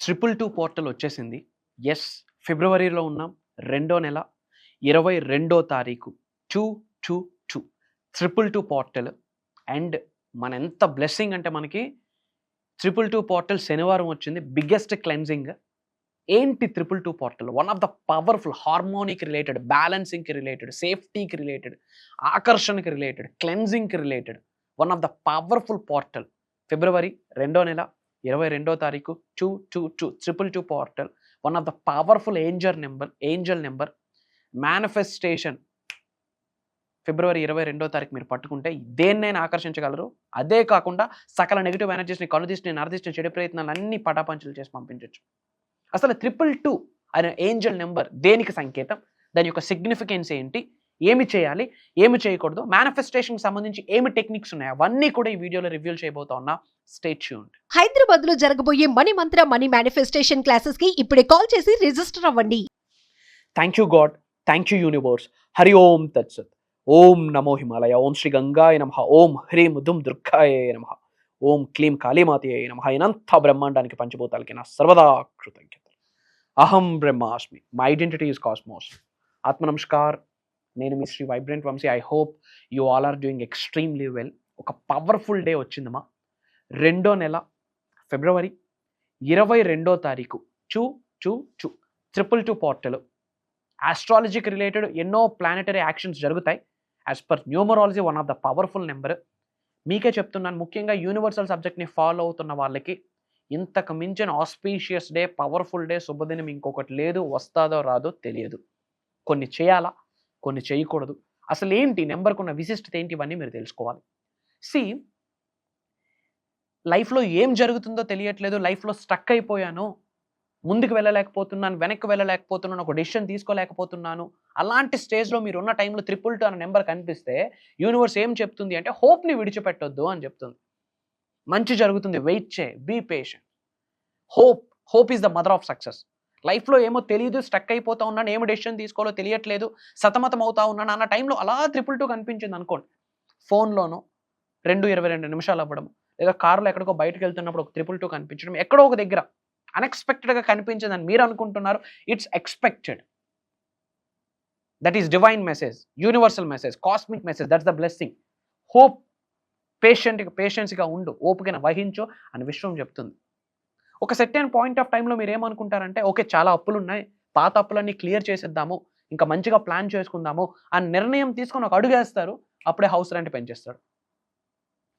222 portal వచ్చేసింది. Yes, ఫిబ్రవరిలో ఉన్నాం. రెండో నెల 22వ తారీఖు 222 222 పోర్టల్. అండ్ ఎంత బ్లెస్సింగ్ అంటే మనకి 222 పోర్టల్ శనివారం వచ్చింది. Biggest cleansing. ఏంటి 222 portal? One of the powerful హార్మోనికి రిలేటెడ్, బ్యాలెన్సింగ్కి రిలేటెడ్, సేఫ్టీకి రిలేటెడ్, ఆకర్షణకి రిలేటెడ్, క్లెన్జింగ్కి related one of the powerful portal. ఫిబ్రవరి రెండో నెల 22వ తారీఖు 222 222 portal. One of the powerful angel number manifestation. ఫిబ్రవరి 22వ తారీఖు మీరు పట్టుకుంటే దేన్నైనా ఆకర్షించగలరు. అదే కాకుండా సకల నెగిటివ్ ఎనర్జీస్ని, కనుదిష్టిని, నరదిష్టిని, చెడు ప్రయత్నాలు అన్ని పటాపంచలు చేసి పంపించవచ్చు. అసలు 222 అనే ఏంజల్ నెంబర్ దేనికి సంకేతం? దాని యొక్క సిగ్నిఫికెన్స్ ఏంటి? ఏమి చేయాలి, ఏమి చేయకూడదు, మేనిఫెస్టేషన్కి సంబంధించి ఏమి టెక్నిక్స్ ఉన్నాయి, అవన్నీ కూడా ఈ వీడియోలో రివ్యూ చేయబోతా ఉన్నా. Stay tuned. హైదరాబాద్ లో జరగబోయే మనీ మంత్ర మనీ మేనిఫెస్టేషన్ క్లాసెస్ కి ఇప్పుడే కాల్ చేసి రిజిస్టర్ అవ్వండి. Thank you God, thank you universe. Hari Om తత్సత్. ఓం నమో హిమాలయ. ఓం శ్రీ గంగాయ నమః. ఓం హ్రీం దుమ్ దుర్గాయ నమః. ఓం క్లీం కాళీమాతయే నమః. ఇనంత బ్రహ్మాండానికి పంచభూతాలకి నా సర్వదా కృతజ్ఞత. అహం బ్రహ్మాస్మి. My identity is cosmos. ఆత్మ నమస్కార్. నేను మీ Shri vibrant Vamshi. I hope you all are doing extremely well. ఒక పవర్ఫుల్ డే వచ్చిందమ్మా. రెండో నెల ఫిబ్రవరి 22వ తారీఖు 222 222 పోర్టల్. ఆస్ట్రాలజీకి రిలేటెడ్ ఎన్నో ప్లానెటరీ యాక్షన్స్ జరుగుతాయి. As per numerology one of the powerful number. మీకే చెప్తున్నాను, ముఖ్యంగా యూనివర్సల్ సబ్జెక్ట్ని ఫాలో అవుతున్న వాళ్ళకి ఇంతకు మించిన ఆస్పీషియస్ డే, పవర్ఫుల్ డే, శుభదినం ఇంకొకటి లేదు. వస్తాదో రాదో తెలియదు. కొన్ని చేయాలా, కొన్ని చేయకూడదు. అసలు ఏంటి నెంబర్కు ఉన్న విశిష్టత ఏంటి, ఇవన్నీ మీరు తెలుసుకోవాలి. సి, లైఫ్లో ఏం జరుగుతుందో తెలియట్లేదు, లైఫ్లో స్టక్ అయిపోయాను, ముందుకు వెళ్ళలేకపోతున్నాను, వెనక్కి వెళ్ళలేకపోతున్నాను, ఒక డెసిషన్ తీసుకోలేకపోతున్నాను, అలాంటి స్టేజ్లో మీరు ఉన్న టైంలో 222 అనే నెంబర్ కనిపిస్తే యూనివర్స్ ఏం చెప్తుంది అంటే హోప్ని విడిచిపెట్టొద్దు అని చెప్తుంది. మంచి జరుగుతుంది, వెయిట్ చేయి, be patient. Hope is the mother of success. లైఫ్లో ఏమో తెలియదు, స్టక్ అయిపోతా ఉన్నాను, ఏమో డెసిషన్ తీసుకోవాలో తెలియట్లేదు, సతమతం అవుతా ఉన్నాను అన్న టైంలో అలా 222 కనిపించింది అనుకోండి. ఫోన్లోనో 2:22 నిమిషాలు అవ్వడం, లేదా కారులో ఎక్కడికో బయటకు వెళ్తున్నప్పుడు ఒక 222 కనిపించడం, ఎక్కడో ఒక దగ్గర అన్ఎక్స్పెక్టెడ్గా కనిపించిందని మీరు అనుకుంటున్నారు. It's expected. That is divine message, universal message, cosmic message. That's the blessing. Hope. పేషెన్స్గా ఉండు, ఓపికన వహించు అని విశ్వం చెప్తుంది. ఒక సెర్టైన్ పాయింట్ ఆఫ్ టైంలో మీరు ఏమనుకుంటారంటే, ఓకే చాలా అప్పులు ఉన్నాయి, పాత అప్పులన్నీ క్లియర్ చేసేద్దాము, ఇంకా మంచిగా ప్లాన్ చేసుకుందాము అని నిర్ణయం తీసుకొని ఒక అడుగు వేస్తారు. అప్పుడే హౌస్ రెంట్ పెంచేస్తాడు,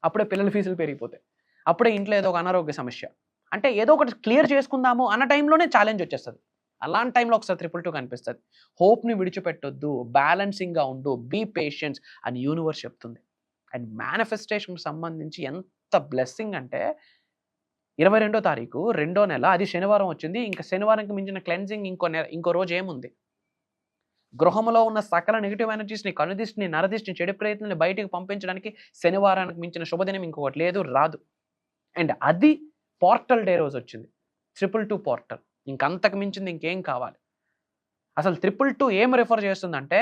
అప్పుడే పిల్లల ఫీజులు పెరిగిపోతాయి, అప్పుడే ఇంట్లో ఏదో ఒక అనారోగ్య సమస్య. అంటే ఏదో ఒకటి క్లియర్ చేసుకుందాము అన్న టైంలోనే ఛాలెంజ్ వచ్చేస్తుంది. అలాంటి టైంలో ఒకసారి 222 కనిపిస్తుంది. హోప్ని విడిచిపెట్టొద్దు, బ్యాలెన్సింగ్గా ఉండు, బీ పేషెన్స్ అని యూనివర్స్ చెప్తుంది. అండ్ మేనిఫెస్టేషన్కి సంబంధించి ఎంత బ్లెస్సింగ్ అంటే 22వ తారీఖు రెండో నెల, అది శనివారం వచ్చింది. ఇంకా శనివారంకి మించిన క్లెన్జింగ్ ఇంకో రోజు ఏముంది? గృహంలో ఉన్న సకల నెగిటివ్ ఎనర్జీస్ని, కనుదిష్టిని, నరదిష్టిని, చెడు ప్రయత్నాన్ని బయటికి పంపించడానికి శనివారానికి మించిన శుభదినం ఇంకొకటి లేదు, రాదు. అండ్ అది పోర్టల్ డే రోజు వచ్చింది. 222 పోర్టల్. ఇంకంతకు మించింది ఇంకేం కావాలి? అసలు 222 ఏం రిఫర్ చేస్తుందంటే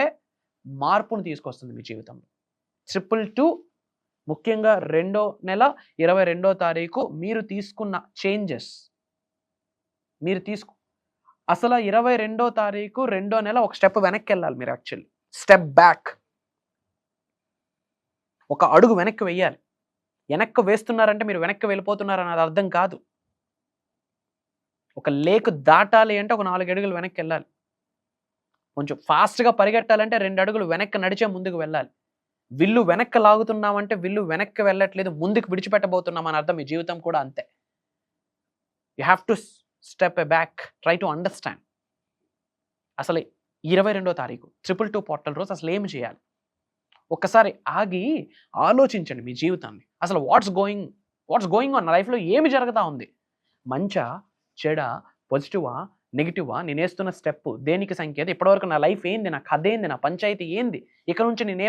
మార్పును తీసుకొస్తుంది మీ జీవితంలో. 222 ముఖ్యంగా రెండో నెల 22వ తారీఖు మీరు తీసుకున్న చేంజెస్, అసలు 22వ తారీఖు రెండో నెల ఒక స్టెప్ వెనక్కి వెళ్ళాలి మీరు. యాక్చువల్లీ స్టెప్ బ్యాక్, ఒక అడుగు వెనక్కి వెయ్యాలి. వెనక్కి వేస్తున్నారంటే మీరు వెనక్కి వెళ్ళిపోతున్నారని అది అర్థం కాదు. ఒక లేక్ దాటాలి అంటే ఒక 4 అడుగులు వెనక్కి వెళ్ళాలి. కొంచెం ఫాస్ట్గా పరిగెట్టాలంటే 2 అడుగులు వెనక్కి నడిచే ముందుకు వెళ్ళాలి. విల్లు వెనక్కి లాగుతున్నామంటే విల్లు వెనక్కి వెళ్ళట్లేదు, ముందుకు విడిచిపెట్టబోతున్నాం అని అర్థం. మీ జీవితం కూడా అంతే. You have to step a back, try to understand. అసలు 22వ తారీఖు 222 పోర్టల్ రోజు అసలు ఏమి చేయాలి? ఒక్కసారి ఆగి ఆలోచించండి మీ జీవితాన్ని. అసలు వాట్స్ గోయింగ్ ఆన్, నా లైఫ్లో ఏమి జరుగుతూ ఉంది? మంచా, చెడా, పాజిటివా, నెగిటివా? నేను వేస్తున్న స్టెప్ దేనికి సంకేతం? ఇప్పటివరకు నా లైఫ్ ఏంది, నా కథ ఏంది, నా పంచాయతీ ఏంది? ఇక్కడ నుంచి నేను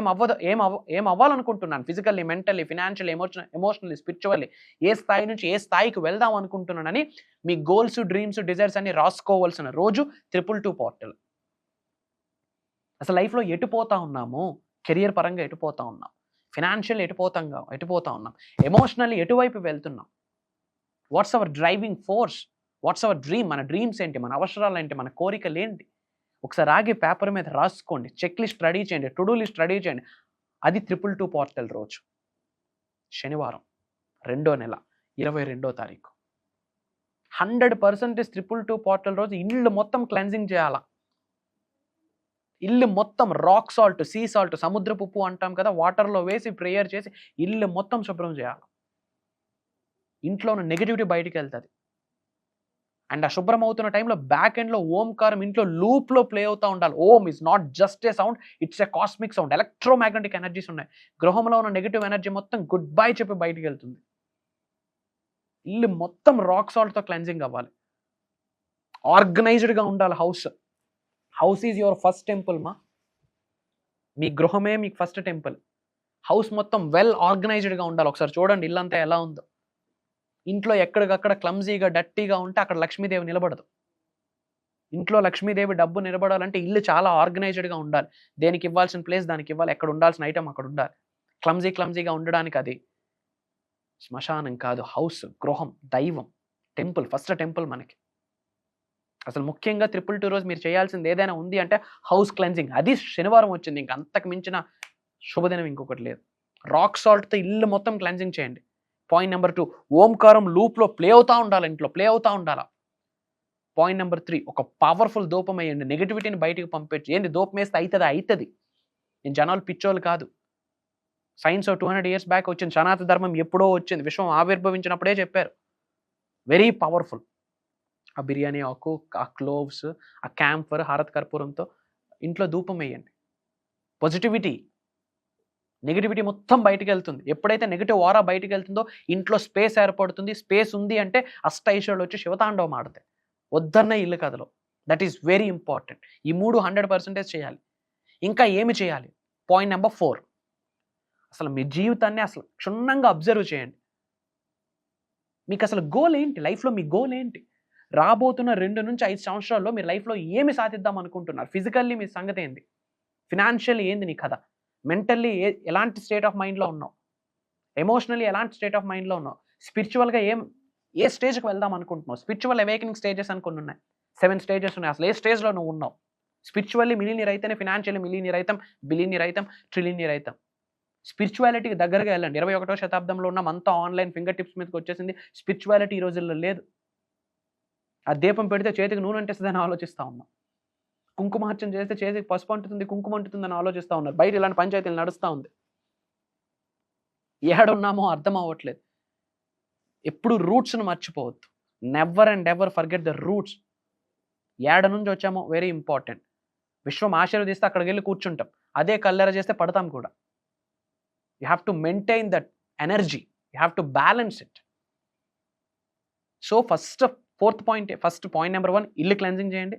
ఏం అవ్వాలనుకుంటున్నాను? Physically, mentally, financially, emotionally, spiritually ఏ స్థాయి నుంచి ఏ స్థాయికి వెళ్దాం అనుకుంటున్నానని మీ గోల్స్, డ్రీమ్స్, డిజైర్స్ అన్ని రాసుకోవాల్సిన రోజు 222 పోర్టల్. అసలు లైఫ్లో ఎటుపోతా ఉన్నాము? కెరియర్ పరంగా ఎటుపోతా ఉన్నాం, ఫినాన్షియల్ ఎటుపోతా ఉన్నాం, ఎమోషనల్లీ ఎటువైపు వెళ్తున్నాం, what's our driving force, what's our dream, మన డ్రీమ్స్ ఏంటి, మన అవసరాలు ఏంటి, మన కోరికలు ఏంటి, ఒకసారి ఆగి పేపర్ మీద రాసుకోండి, చెక్ లిస్ట్ రెడీ చేయండి, టు డూ లిస్ట్ రెడీ చేయండి. అది 222 పోర్టల్ రోజు, శనివారం, 2వ నెల, 22వ తారీఖు. 100% 222 పోర్టల్ రోజు ఇల్లు మొత్తం క్లెన్జింగ్ చేయాలా. ఇల్లు మొత్తం రాక్ సాల్ట్, సీ సాల్ట్, సముద్రపు ఉప్పు అంటాం కదా, వాటర్లో వేసి ప్రేయర్ చేసి ఇల్లు మొత్తం శుభ్రం చేయాలి. ఇంట్లో ఉన్న నెగిటివిటీ బయటికి వెళ్తుంది. అండ్ ఆ శుభ్రం అవుతున్న టైంలో బ్యాక్ ఎండ్లో ఓంకారం ఇంట్లో లూప్లో ప్లే అవుతూ ఉండాలి. Om is not just a sound, it's a cosmic sound. Electromagnetic energies ఉన్నాయి. గృహంలో ఉన్న నెగిటివ్ ఎనర్జీ మొత్తం గుడ్ బై చెప్పి బయటికి వెళ్తుంది. ఇల్లు మొత్తం రాక్ సాల్ట్తో క్లెన్జింగ్ అవ్వాలి. ఆర్గనైజ్డ్గా ఉండాలి house. House is your first temple మా. మీ గృహమే మీకు ఫస్ట్ టెంపుల్. హౌస్ మొత్తం వెల్ ఆర్గనైజ్డ్గా ఉండాలి. ఒకసారి చూడండి ఇల్లంతా ఎలా ఉందో. ఇంట్లో ఎక్కడికక్కడ క్లమ్జీగా డట్టీగా ఉంటే అక్కడ లక్ష్మీదేవి నిలబడదు. ఇంట్లో లక్ష్మీదేవి డబ్బు నిలబడాలంటే ఇల్లు చాలా ఆర్గనైజ్డ్గా ఉండాలి. దేనికి ఇవ్వాల్సిన ప్లేస్ దానికి ఇవ్వాలి, ఎక్కడ ఉండాల్సిన ఐటమ్ అక్కడ ఉండాలి. క్లమ్జీగా ఉండడానికి అది శ్మశానం కాదు, హౌస్, గృహం, దైవం, టెంపుల్, ఫస్ట్ టెంపుల్ మనకి. అసలు ముఖ్యంగా 222 రోజు మీరు చేయాల్సింది ఏదైనా ఉంది అంటే హౌస్ క్లెన్జింగ్. అది శనివారం వచ్చింది, ఇంక అంతకు మించిన శుభదినం ఇంకొకటి లేదు. రాక్ సాల్ట్తో ఇల్లు మొత్తం క్లెన్జింగ్ చేయండి. పాయింట్ నెంబర్ 2, ఓంకారం లూప్లో ప్లే అవుతూ ఉండాలి, ఇంట్లో ప్లే అవుతూ ఉండాలి. పాయింట్ నెంబర్ 3, ఒక పవర్ఫుల్ ధూపం వేయండి, నెగిటివిటీని బయటికి పంపించి. ఏంది ధూపం వేస్తే అవుతుంది. నేను జనాలు పిచ్చోళ్ళు కాదు. సైన్స్ 200 years బ్యాక్ వచ్చింది. సనాతన ధర్మం ఎప్పుడో వచ్చింది, విశ్వం ఆవిర్భవించినప్పుడే చెప్పారు. Very powerful. ఆ బిర్యానీ ఆకు, ఆ క్లోవ్స్, ఆ క్యాంఫర్, హారత్ కర్పూరంతో ఇంట్లో ధూపం వేయండి. పాజిటివిటీ, నెగిటివిటీ మొత్తం బయటికి వెళ్తుంది. ఎప్పుడైతే నెగిటివ్ ఆరా బయటికి వెళ్తుందో ఇంట్లో స్పేస్ ఏర్పడుతుంది. స్పేస్ ఉంది అంటే అష్టైశ్వర్యాలు వచ్చి శివతాండవం ఆడతాయి. వద్దన్న ఇల్లు కథలో. That is very important. ఈ 3 100% చేయాలి. ఇంకా ఏమి చేయాలి? పాయింట్ నెంబర్ 4, అసలు మీ జీవితాన్ని అసలు క్షుణ్ణంగా అబ్జర్వ్ చేయండి. మీకు అసలు గోల్ ఏంటి? లైఫ్లో మీ గోల్ ఏంటి? రాబోతున్న 2 నుంచి 5 సంవత్సరాల్లో మీరు లైఫ్లో ఏమి సాధిద్దాం అనుకుంటున్నారు? ఫిజికల్లీ మీ సంగతి ఏంది? ఫినాన్షియల్లీ ఏంది నీ కథ? మెంటల్లీ ఎలాంటి స్టేట్ ఆఫ్ మైండ్లో ఉన్నావు? ఎమోషనల్లీ ఎలాంటి స్టేట్ ఆఫ్ మైండ్లో ఉన్నావు? స్పిరిచువల్గా ఏ స్టేజ్కి వెళ్దాం అనుకుంటున్నావు? స్పిరిచువల్ అవేకనింగ్ స్టేజెస్ అని కొన్ని ఉన్నాయి. 7 స్టేజెస్ ఉన్నాయి. అసలు ఏ స్టేజ్లో నువ్వు ఉన్నావు? స్పిరిచువల్లీ మిలీనియర్ అయితేనే ఫినాన్షియల్లీ మిలీనియర్ అవుతాం, బిలీనియర్ అవుతాం, ట్రిలినియర్ అవుతాం. స్పిరిచువాలిటీకి దగ్గరగా వెళ్ళండి. 21వ శతాబ్దంలో ఉన్న అంతా ఆన్లైన్ ఫింగర్ టిప్స్ మీదకి వచ్చేసింది. స్పిరిచువాలిటీ ఈ రోజుల్లో లేదు. ఆ దీపం పెడితే చేతికి నూనె అంటేస్తుందని ఆలోచిస్తూ ఉన్నాం. కుంకుమార్చన చేస్తే చేతికి పసుపు అంటుతుంది, కుంకుమ అంటుతుందని ఆలోచిస్తూ ఉన్నారు. బయట ఇలాంటి పంచాయతీలు నడుస్తూ ఉంది. ఏడున్నామో అర్థం అవ్వట్లేదు. ఎప్పుడు రూట్స్ను మర్చిపోవద్దు. Never and ever forget the roots. ఏడ నుంచి వచ్చామో వెరీ ఇంపార్టెంట్. విశ్వం ఆశీర్వదిస్తే అక్కడికి వెళ్ళి కూర్చుంటాం. అదే కల్లెర చేస్తే పడతాం కూడా. You have to maintain that energy. You have to balance it. So first point number 1, ఇల్లు క్లెన్జింగ్ చేయండి.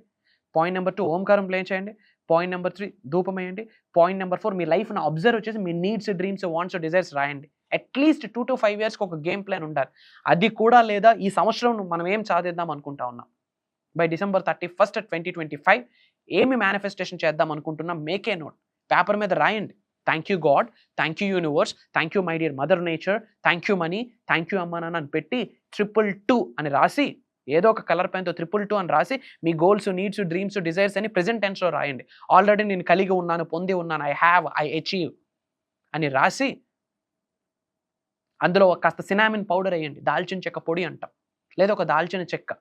పాయింట్ నెంబర్ 2, ఓంకారం ప్లే చేయండి. పాయింట్ నెంబర్ 3, ధూపం వేయండి. పాయింట్ నెంబర్ 4, మీ లైఫ్ను అబ్జర్వ్ చేసి మీ నీడ్స్, డ్రీమ్స్, వాంట్స్, డిజైర్స్ రాయండి. అట్లీస్ట్ 2 to 5 yearsకి ఒక గేమ్ ప్లాన్ ఉండాలి. అది కూడా లేదా ఈ సంవత్సరం మనం ఏం సాధిద్దాం అనుకుంటా ఉన్నాం, బై December 31st, 2025 ఏమి మేనిఫెస్టేషన్ చేద్దాం అనుకుంటున్నాం, మేక్ ఏ నోట్, పేపర్ మీద రాయండి. Thank you God, thank you universe, thank you my dear mother nature, thank you money, thank you అమ్మా నాన్న అని పెట్టి 222 అని రాసి, ఏదో ఒక కలర్ పెన్తో 222 అని రాసి మీ గోల్స్, నీడ్స్, డ్రీమ్స్, డిజైర్స్ అని ప్రెజెంట్ టెన్స్లో రాయండి. ఆల్రెడీ నేను కలిగి ఉన్నాను, పొంది ఉన్నాను, ఐ అచీవ్ అని రాసి అందులో కాస్త సినామిన్ పౌడర్ వేయండి. దాల్చిన చెక్క పొడి అంటాం, లేదా ఒక దాల్చిన చెక్క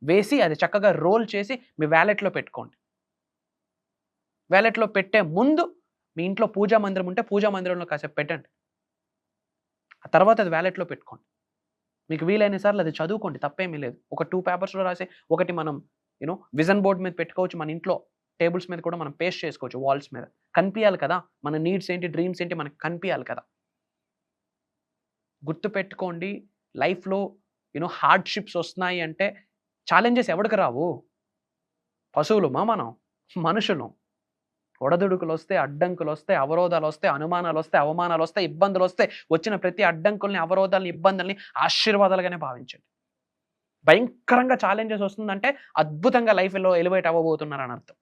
వేసి అది చక్కగా రోల్ చేసి మీ వ్యాలెట్లో పెట్టుకోండి. వ్యాలెట్లో పెట్టే ముందు మీ ఇంట్లో పూజా మందిరం ఉంటే పూజా మందిరంలో కాసేపు పెట్టండి. ఆ తర్వాత అది వ్యాలెట్లో పెట్టుకోండి. మీకు వీలైన సార్లు అది చదువుకోండి, తప్పేమీ లేదు. ఒక 2 పేపర్స్లో రాసి ఒకటి మనం విజన్ బోర్డ్ మీద పెట్టుకోవచ్చు. మన ఇంట్లో టేబుల్స్ మీద కూడా మనం పేస్ట్ చేసుకోవచ్చు, వాల్స్ మీద. కనిపించాలి కదా మన నీడ్స్ ఏంటి, డ్రీమ్స్ ఏంటి మనకు కనిపించాలి కదా. గుర్తుపెట్టుకోండి, లైఫ్లో హార్డ్షిప్స్ వస్తున్నాయి అంటే ఛాలెంజెస్ ఎవరికి రావు? పశువులుమా మనం? మనుషులు. ఒడదుడుకులు వస్తే, అడ్డంకులు వస్తే, అవరోధాలు వస్తే, అనుమానాలు వస్తే, అవమానాలు వస్తే, ఇబ్బందులు వస్తే, వచ్చిన ప్రతి అడ్డంకుల్ని, అవరోధాలని, ఇబ్బందుల్ని ఆశీర్వాదాలుగానే భావించండి. భయంకరంగా ఛాలెంజెస్ వస్తుందంటే అద్భుతంగా లైఫ్లో ఎలివేట్ అవ్వబోతున్నారని అర్థం.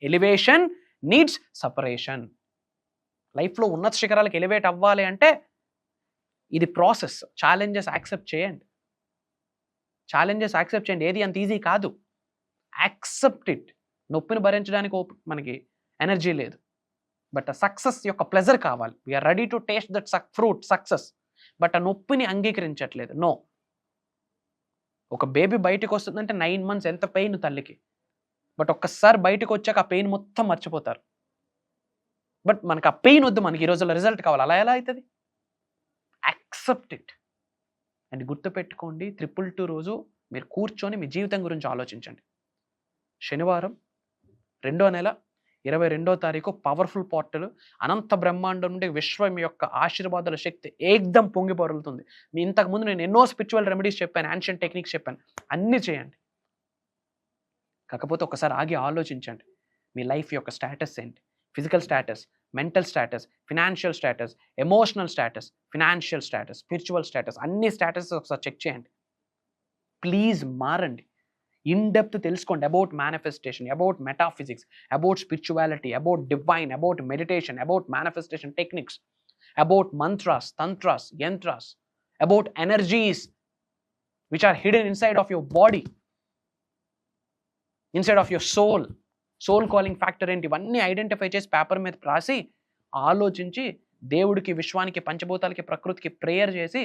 Elevation needs separation. లైఫ్లో ఉన్నత శిఖరాలకు ఎలివేట్ అవ్వాలి అంటే ఇది ప్రాసెస్. ఛాలెంజెస్ యాక్సెప్ట్ చేయండి. ఛాలెంజెస్ యాక్సెప్ట్ చేయండి. ఏది అంత ఈజీ కాదు. Accept it. నొప్పిని భరించడానికి మనకి ఎనర్జీ లేదు. బట్ ఆ సక్సెస్ యొక్క ప్లెజర్ కావాలి. We are ready to taste that fruit success. But ఆ నొప్పిని అంగీకరించట్లేదు. నో. ఒక బేబీ బయటకు వస్తుందంటే 9 months ఎంత పెయిన్ తల్లికి. బట్ ఒక్కసారి బయటకు వచ్చాక ఆ పెయిన్ మొత్తం మర్చిపోతారు. బట్ మనకు ఆ పెయిన్ వద్దు, మనకి ఈ రోజుల్లో రిజల్ట్ కావాలి. అలా ఎలా అవుతుంది? Accept it. అండ్ గుర్తుపెట్టుకోండి, 222 రోజు మీరు కూర్చొని మీ జీవితం గురించి ఆలోచించండి. శనివారం 2వ నెల 22వ తారీఖు పవర్ఫుల్ పోర్టల్. అనంత బ్రహ్మాండం నుండి విశ్వం యొక్క ఆశీర్వాదాల శక్తి ఏకదం పొంగి పొరులుతుంది. మీ ఇంతకుముందు నేను ఎన్నో స్పిరిచువల్ రెమెడీస్ చెప్పాను, యాన్షియంట్ టెక్నిక్స్ చెప్పాను, అన్నీ చేయండి. కాకపోతే ఒకసారి ఆగి ఆలోచించండి. మీ లైఫ్ యొక్క స్టేటస్ ఏంటి? Physical status, mental status, financial status, emotional status, financial status, spiritual status, అన్ని స్టేటస్ ఒకసారి చెక్ చేయండి. ప్లీజ్ మారండి. ఇన్ డెప్త్ తెలుసుకోండి about manifestation, about metaphysics, about spirituality, about divine, about meditation, about manifestation techniques, about mantras, tantras, yantras, about energies which are hidden inside of your body, inside of your soul. Soul calling factor ఏంటి? ఇవన్నీ identify చేసి paper మీద రాసి ఆలోచించి దేవుడికి, విశ్వానికి, పంచభూతాలకి, ప్రకృతికి prayer చేసి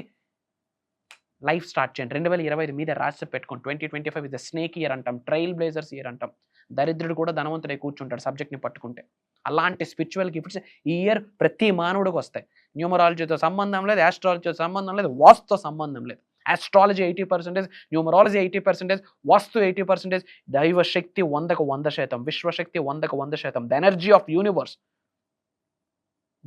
లైఫ్ స్టార్ట్ చేయండి. 2025 మీద రాసి పెట్టుకోండి. 2025 ఇస్ ద స్నేక్ ఇయర్ అంటాం, ట్రైల్ బ్లేజర్స్ ఇయర్ అంటాం. దరిద్రుడు కూడా ధనవంతుడే కూర్చుంటాడు సబ్జెక్ట్ని పట్టుకుంటే. అలాంటి స్పిరిచువల్ గిఫ్ట్స్ ఈ ఇయర్ ప్రతి మానవుడికి వస్తాయి. న్యూమరాలజీతో సంబంధం లేదు, ఆస్ట్రాలజీతో సంబంధం లేదు, వాస్తుతో సంబంధం లేదు. ఆస్ట్రాలజీ 80%, న్యూమరాలజీ 80%, వాస్తు 80%, దైవశక్తి 100% విశ్వశక్తి 100%, the energy of universe,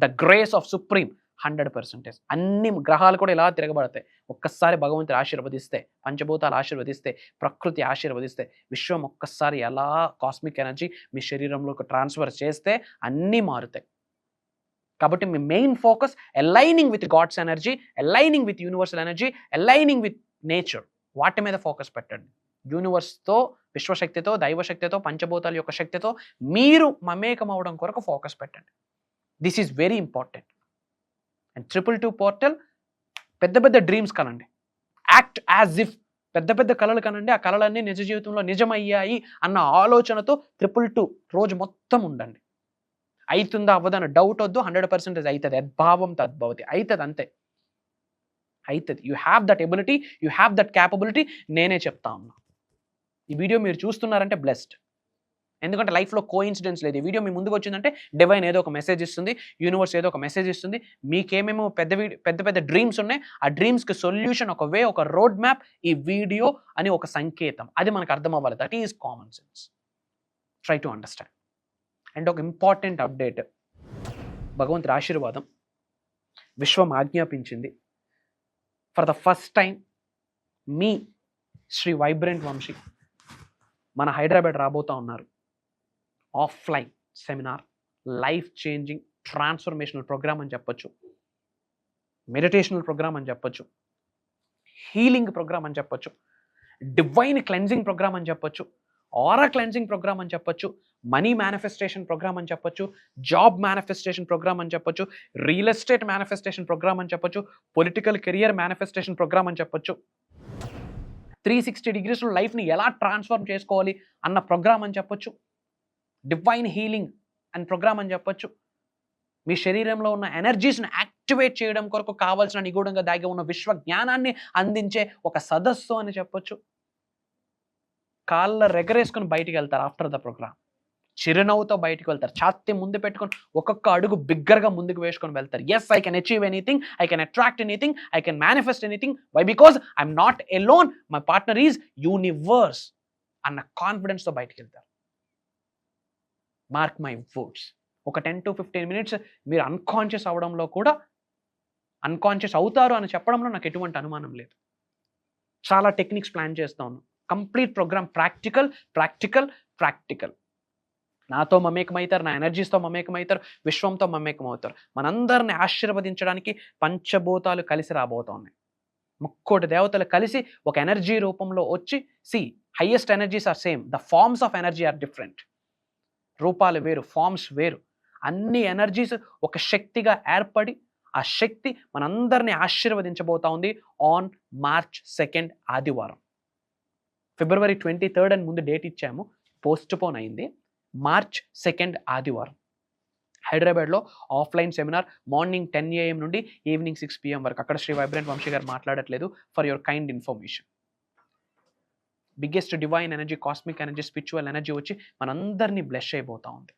the grace of supreme 100%. అన్ని గ్రహాలు కూడా ఇలా తిరగబడతాయి. ఒక్కసారి భగవంతుడు ఆశీర్వదిస్తే, పంచభూతాలు ఆశీర్వదిస్తే, ప్రకృతి ఆశీర్వదిస్తే, విశ్వం ఒక్కసారి ఎలా కాస్మిక్ ఎనర్జీ మీ శరీరంలోకి ట్రాన్స్ఫర్ చేస్తే అన్నీ మారుతాయి. కాబట్టి మీ main focus aligning with God's energy, aligning with universal energy, aligning with nature. వాటి మీద ఫోకస్ పెట్టండి. యూనివర్స్తో, విశ్వశక్తితో, దైవశక్తితో, పంచభూతాల యొక్క శక్తితో మీరు మమేకం అవడం కొరకు ఫోకస్ పెట్టండి. This is very important. And 222 portal, పెద్ద పెద్ద డ్రీమ్స్ కనండి. యాక్ట్ యాజ్ ఇఫ్ పెద్ద పెద్ద కళలు కనండి. ఆ కళలన్నీ నిజ జీవితంలో నిజమయ్యాయి అన్న ఆలోచనతో 222 రోజు మొత్తం ఉండండి. అవుతుందా అవ్వదన్న డౌట్ వద్దు. 100% అవుతుంది. యద్భావం తద్భవతి. అవుతుంది, అంతే అవుతుంది. You have that ability, you have that capability. నేనే చెప్తా ఉన్నా. ఈ వీడియో మీరు చూస్తున్నారంటే బ్లెస్డ్. ఎందుకంటే లైఫ్లో కోఇన్సిడెన్స్ లేదు. ఈ వీడియో మీ ముందుకు వచ్చిందంటే డివైన్ ఏదో ఒక మెసేజ్ ఇస్తుంది, యూనివర్స్ ఏదో ఒక మెసేజ్ ఇస్తుంది. మీకేమేమో పెద్ద పెద్ద డ్రీమ్స్ ఉన్నాయి. ఆ డ్రీమ్స్కి సొల్యూషన్, ఒక వే, ఒక రోడ్ మ్యాప్ ఈ వీడియో అని ఒక సంకేతం. అది మనకు అర్థం అవ్వాలి. That is common sense. Try to understand. And ఒక ఇంపార్టెంట్ అప్డేట్, భగవంతుడి ఆశీర్వాదం విశ్వం ఆజ్ఞాపించింది. ఫర్ ద ఫస్ట్ టైం మీ శ్రీ వైబ్రెంట్ వంశీ మన హైదరాబాద్ రాబోతూ ఉన్నారు. Offline seminar, life changing transformational program అని చెప్పొచ్చు, మెడిటేషనల్ ప్రోగ్రామ్ అని చెప్పొచ్చు, హీలింగ్ ప్రోగ్రామ్ అని చెప్పొచ్చు, డివైన్ క్లెన్జింగ్ ప్రోగ్రామ్ అని చెప్పొచ్చు, ఆరా క్లెన్జింగ్ ప్రోగ్రామ్ అని చెప్పొచ్చు, మనీ మేనిఫెస్టేషన్ ప్రోగ్రామ్ అని చెప్పొచ్చు, జాబ్ మేనిఫెస్టేషన్ ప్రోగ్రామ్ అని చెప్పొచ్చు, రియల్ ఎస్టేట్ మేనిఫెస్టేషన్ ప్రోగ్రామ్ అని చెప్పొచ్చు, పొలిటికల్ కెరియర్ మేనిఫెస్టేషన్ ప్రోగ్రామ్ అని చెప్పొచ్చు, 360 degrees లైఫ్ని ఎలా ట్రాన్స్ఫార్మ్ చేసుకోవాలి అన్న ప్రోగ్రామ్ అని చెప్పొచ్చు, డివైన్ హీలింగ్ అండ్ ప్రోగ్రామ్ అని చెప్పొచ్చు, మీ శరీరంలో ఉన్న ఎనర్జీస్ని యాక్టివేట్ చేయడం కొరకు కావాల్సిన నిగూఢంగా దాగి ఉన్న విశ్వ జ్ఞానాన్ని అందించే ఒక సదస్సు అని చెప్పొచ్చు. కాళ్ళ రెగరేసుకొని బయటికి వెళ్తారు ఆఫ్టర్ ద ప్రోగ్రామ్. చిరునవ్వుతో బయటకు వెళ్తారు. ఛాతీ ముందు పెట్టుకొని ఒక్కొక్క అడుగు బిగ్గరగా ముందుకు వేసుకొని వెళ్తారు. Yes, I can achieve anything, I can attract anything, I can manifest anything. Why? Because I'm not alone, my partner is universe అన్న కాన్ఫిడెన్స్తో బయటకు వెళ్తారు. Mark my words. ఒక 10 to 15 minutes మీరు అన్కాన్షియస్ అవడంలో కూడా, అన్కాన్షియస్ అవుతారు అని చెప్పడంలో నాకు ఎటువంటి అనుమానం లేదు. చాలా టెక్నిక్స్ ప్లాన్ చేస్తా ఉన్నాను. Complete programme practical practical practical. నాతో మమేకమవుతారు, నా ఎనర్జీస్తో మమేకమవుతారు, విశ్వంతో మమేకం అవుతారు. మనందరిని ఆశీర్వదించడానికి పంచభూతాలు కలిసి రాబోతా ఉన్నాయి. 3 దేవతలు కలిసి ఒక ఎనర్జీ రూపంలో వచ్చి, highest energies are same, the forms of energy are different. రూపాలు వేరు, ఫార్మ్స్ వేరు. అన్ని ఎనర్జీస్ ఒక శక్తిగా ఏర్పడి, ఆ శక్తి మనందరినీ ఆశీర్వదించబోతా ఉంది ఆన్ March 2nd ఆదివారం. February 23rd అని ముందు డేట్ ఇచ్చాము, పోస్ట్పోన్ అయింది. March 2nd ఆదివారం హైదరాబాద్లో ఆఫ్లైన్ సెమినార్ మార్నింగ్ 10 AM నుండి ఈవినింగ్ 6 PM వరకు. అక్కడ శ్రీ వైబ్రెంట్ వంశీ గారు మాట్లాడట్లేదు, for your kind information. Biggest divine energy, cosmic energy, spiritual energy వచ్చి మనందరినీ బ్లెస్ అయిపోతూ ఉంది.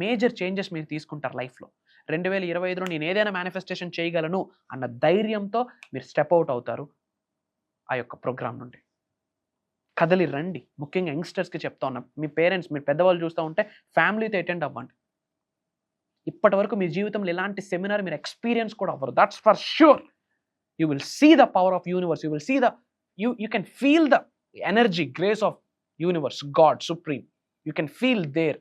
మేజర్ చేంజెస్ మీరు తీసుకుంటారు లైఫ్లో. 2025లో నేను ఏదైనా మేనిఫెస్టేషన్ చేయగలను అన్న ధైర్యంతో మీరు స్టెప్ అవుట్ అవుతారు ఆ యొక్క ప్రోగ్రామ్ నుండి. కదలి రండి. ముఖ్యంగా యంగ్స్టర్స్కి చెప్తా ఉన్నా, మీ పేరెంట్స్, మీరు పెద్దవాళ్ళు చూస్తూ ఉంటే ఫ్యామిలీతో అటెండ్ అవ్వండి. ఇప్పటి వరకు మీ జీవితంలో ఇలాంటి సెమినార్ మీరు ఎక్స్పీరియన్స్ కూడా అవ్వరు. That's for sure. You will see the power of universe, you will see the you can feel the energy, grace of universe, god supreme. You can feel there.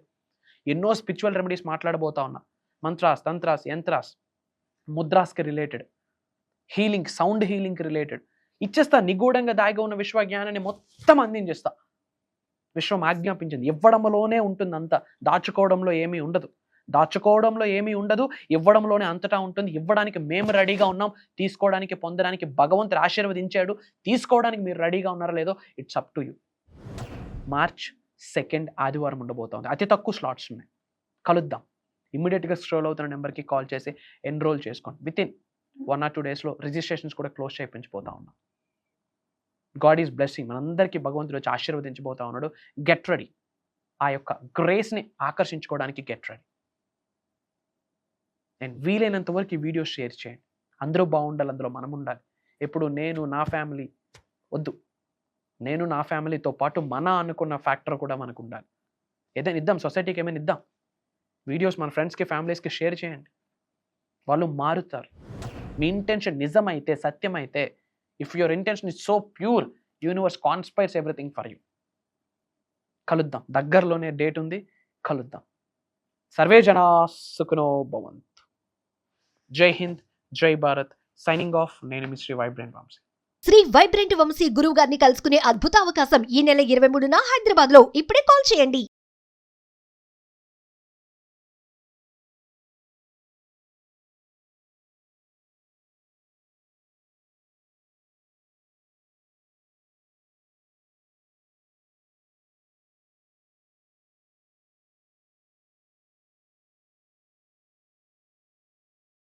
ఎన్నో spiritual remedies మాట్లాడబోతా ఉన్నా, మంత్రాస్, తంత్రాస్, యంత్రాస్, ముద్రాస్కి related, healing, sound హీలింగ్కి related ఇచ్చేస్తా. నిగూఢంగా దాగి ఉన్న విశ్వ జ్ఞానాన్ని మొత్తం అందించేస్తా. విశ్వం ఆజ్ఞాపించింది, ఇవ్వడంలోనే ఉంటుంది అంతా, దాచుకోవడంలో ఏమీ ఉండదు. ఇవ్వడంలోనే అంతటా ఉంటుంది. ఇవ్వడానికి మేము రెడీగా ఉన్నాం, తీసుకోవడానికి, పొందడానికి భగవంతుడు ఆశీర్వదించాడు. తీసుకోవడానికి మీరు రెడీగా ఉన్నారో లేదో it's up to you. March 2nd ఆదివారం ఉండబోతోంది. అతి తక్కువ స్లాట్స్ ఉన్నాయి. కలుద్దాం. ఇమ్మీడియట్గా స్క్రోల్ అవుతున్న నెంబర్కి కాల్ చేసి ఎన్రోల్ చేసుకోండి. వితిన్ 1 or 2 డేస్లో రిజిస్ట్రేషన్స్ కూడా క్లోజ్ చేయించిపోతా ఉన్నాం. God is blessing. మనందరికీ భగవంతుడు వచ్చి ఆశీర్వదించబోతా ఉన్నాడు. Get ready. ఆ యొక్క గ్రేస్ని ఆకర్షించుకోవడానికి గెట్ రెడీ. అండ్ వీలైనంత వరకు ఈ వీడియో షేర్ చేయండి. అందరూ బాగుండాలి, అందులో మనం ఉండాలి. ఎప్పుడు నేను నా ఫ్యామిలీ వద్దు, నేను నా ఫ్యామిలీతో పాటు మన అనుకున్న ఫ్యాక్టర్ కూడా మనకు ఉండాలి. ఏదైనా ఇద్దాం, సొసైటీకి ఏమైనా ఇద్దాం. వీడియోస్ మన ఫ్రెండ్స్కి, ఫ్యామిలీస్కి షేర్ చేయండి. వాళ్ళు మారుతారు. మీ ఇంటెన్షన్ నిజమైతే, సత్యమైతే, if your intention is so pure, universe conspires everything for you. కలుద్దాం. దగ్గరలోనే డేట్ ఉంది, కలుద్దాం. సర్వే జనా సుఖినో భవంతు. జై హింద్, జై భారత్. Signing off. నేను మీ శ్రీ వైబ్రెంట్ వంశీ. శ్రీ వైబ్రెంట్ వంశీ గురువు గారిని కలుసుకునే అద్భుత అవకాశం ఈ నెల 23న హైదరాబాద్ లో. ఇప్పుడే కాల్ చేయండి.